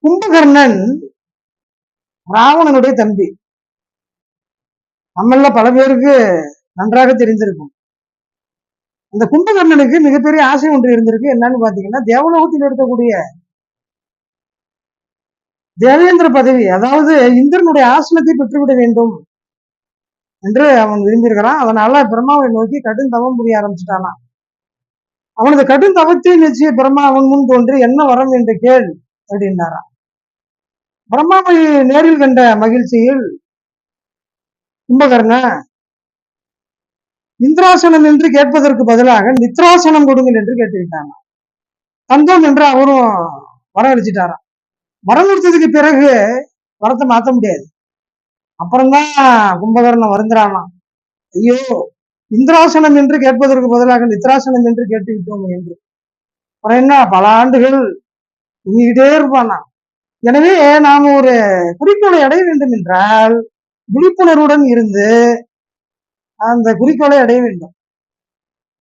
கும்பகர்ணன் ராவணனுடைய தம்பி. நம்மள பல பேருக்கு நன்றாக தெரிந்திருக்கும். இந்த கும்பகர்ணனுக்கு மிகப்பெரிய ஆசை ஒன்று இருந்திருக்கு. என்னன்னு பாத்தீங்கன்னா, தேவலோகத்தில் இருக்கக்கூடிய தேவேந்திர பதவி, அதாவது இந்திரனுடைய ஆசனத்தை பெற்றுவிட வேண்டும் என்று அவன் விரும்பியிருக்கிறான். அதனால பிரம்மாவை நோக்கி கடும் தவம் புரிய ஆரம்பிச்சுட்டானா. அவனது கடும் தவத்தை நிச்சய பிரம்மா அவன் முன் தோன்றி என்ன வரம் என்று கேள் அப்படின்னாராம். பிரம்மாவை நேரில் கண்ட மகிழ்ச்சியில் கும்பகர்ண இந்திராசனம் என்று கேட்பதற்கு பதிலாக நித்ராசனம் கொடுங்கள் என்று கேட்டுவிட்டாங்க. தந்தோம் என்று அவரும் வரவழைச்சிட்டாராம். வரம் கொடுத்ததுக்கு பிறகு வரத்தை மாற்ற முடியாது. அப்புறம்தான் கும்பகர்ணன் வருந்துறானா, ஐயோ இந்திராசனம் என்று கேட்பதற்கு பதிலாக நித்ராசனம் என்று கேட்டு விட்டோம் என்று. அப்புறம் என்ன, பல ஆண்டுகள் தூங்கிக்கிட்டே இருப்பானா. எனவே நாம் ஒரு குறிக்கோளை அடைய வேண்டும் என்றால் விழிப்புணர்வுடன் இருந்து அந்த குறிக்கோளை அடைய வேண்டும்.